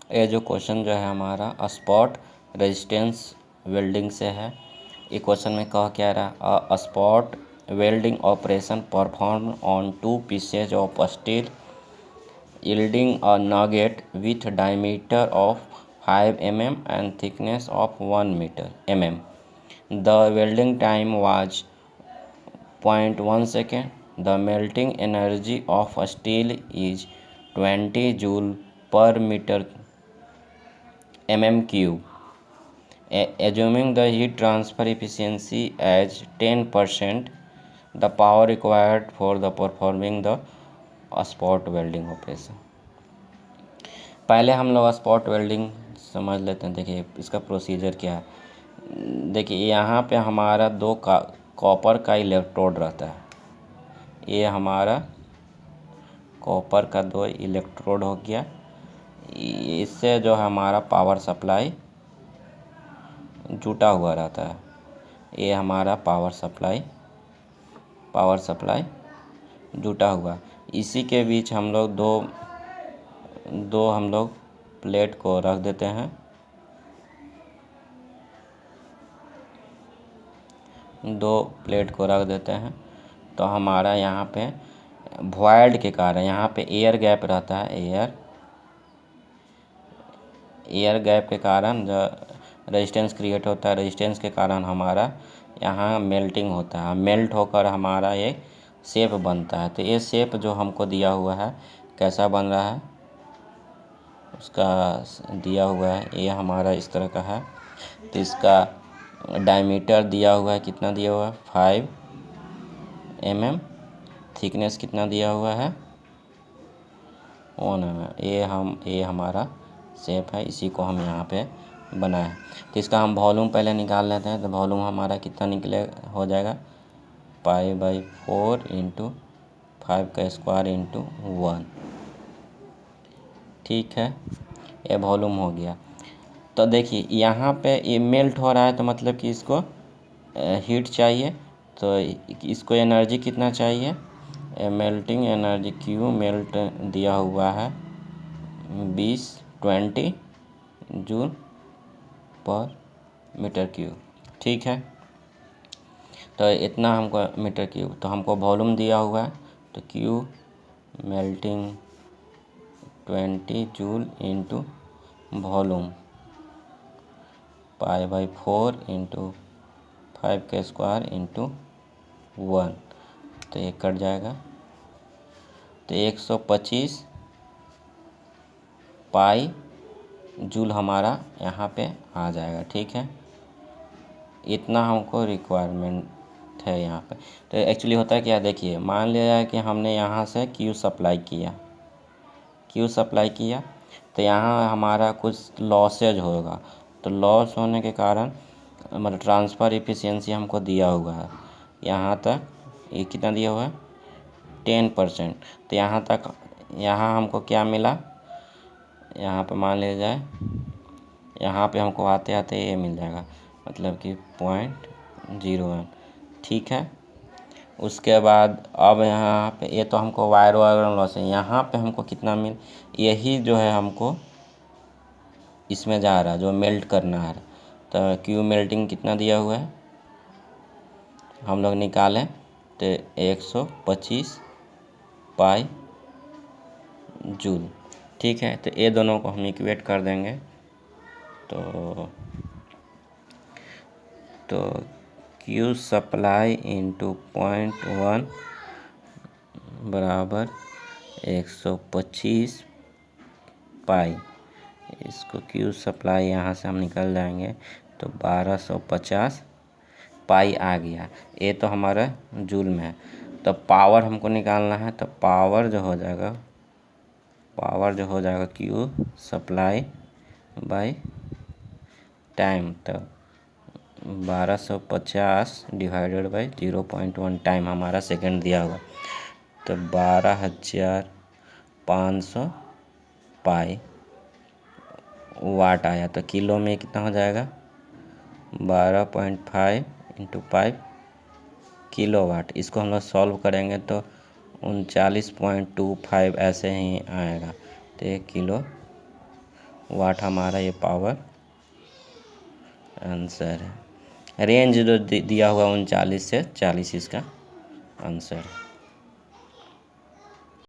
ये जो क्वेश्चन जो है हमारा स्पॉट रेजिस्टेंस वेल्डिंग से है। ये क्वेश्चन में कह क्या रहा, अ spot welding operation perform on 2 pieces of steel yielding a nugget with diameter of 5 mm and thickness of 1 mm. The welding time was 0.1 second. The melting energy of steel is 20 joule per meter mm cube. Assuming the heat transfer efficiency as 10%, the power required for the performing the spot welding operation. पहले हम लोग spot welding समझ लेते हैं। देखिए इसका procedure क्या है। देखिए यहाँ पे हमारा दो कॉपर का इलेक्ट्रोड रहता है। ये हमारा कॉपर का 2 इलेक्ट्रोड हो गया। इससे जो हमारा पावर सप्लाई जुटा हुआ रहता है। ये हमारा पावर सप्लाई जुटा हुआ। इसी के बीच हम लोग दो हम लोग प्लेट को रख देते हैं। तो हमारा यहाँ पे वॉइड के कारण यहाँ पे एयर गैप रहता है। एयर गैप के कारण जो रेजिस्टेंस क्रिएट होता है, रेजिस्टेंस के कारण हमारा यहाँ मेल्टिंग होता है। मेल्ट होकर हमारा ये शेप बनता है। तो ये शेप जो हमको दिया हुआ है कैसा बन रहा है, उसका दिया हुआ है ये हमारा इस तरह का है। तो इसका डायमीटर दिया हुआ है, कितना दिया हुआ है 5 mm। थिकनेस कितना दिया हुआ है 1 mm। ये हमारा शेप है, इसी को हम यहाँ पे बनाए। तो इसका हम वॉल्यूम पहले निकाल लेते हैं। तो वॉल्यूम हमारा कितना हो जाएगा π/4 × 5 का स्क्वायर × 1। ठीक है, ये वॉल्यूम हो गया। तो देखिए यहाँ पे ये मेल्ट हो रहा है, तो मतलब कि इसको हीट चाहिए। तो इसको एनर्जी कितना चाहिए, मेल्टिंग एनर्जी Q मेल्ट दिया हुआ है 20 जूल पर मीटर क्यूब। ठीक है, तो इतना हमको मीटर क्यूब। तो हमको वॉल्यूम दिया हुआ है, तो Q melting 20 joule into volume π/4 × 5 का स्क्वायर × 1। तो ये कट जाएगा। तो 125 पाई जूल हमारा यहाँ पे आ जाएगा। ठीक है, इतना हमको रिक्वायरमेंट है यहाँ पे। तो एक्चुअली होता है क्या, देखिए मान लिया जाए कि हमने यहाँ से Q सप्लाई किया, तो यहाँ हमारा कुछ लॉसेज होगा। तो लॉस होने के कारण मतलब ट्रांसफ़र एफिशिएंसी हमको दिया हुआ है यहाँ तक, ये कितना दिया हुआ है 10%। तो यहाँ हमको क्या मिला, यहाँ पे मान लिया जाए यहाँ पे हमको आते आते ये मिल जाएगा, मतलब कि 0.01। ठीक है, उसके बाद अब यहाँ पे ये तो हमको वायर लॉस है। यहाँ पे हमको कितना यही जो है हमको इसमें जा रहा है जो मेल्ट करना है। तो Q मेल्टिंग कितना दिया हुआ है हम लोग निकालें, तो 125 पाई जूल। ठीक है, तो ये दोनों को हम इक्वेट कर देंगे। तो Q सप्लाई इंटू 0.1 बराबर 125 पाई। इसको Q सप्लाई यहाँ से हम निकल जाएंगे, तो 1250 पाई आ गया। ये तो हमारा जूल में है। तो पावर हमको निकालना है, तो पावर जो हो जाएगा Q सप्लाई बाय टाइम। तो 1250 डिवाइडेड बाय 0.1 टाइम हमारा सेकंड दिया हुआ, तो 12,500 पाई वाट आया। तो किलो में कितना हो जाएगा 12.5 × 5 किलो वाट। इसको हम लोग सॉल्व करेंगे तो 39.25 ऐसे ही आएगा। तो 1 किलो वाट हमारा ये पावर आंसर है। रेंज जो दिया हुआ 39 से 40 इसका आंसर है।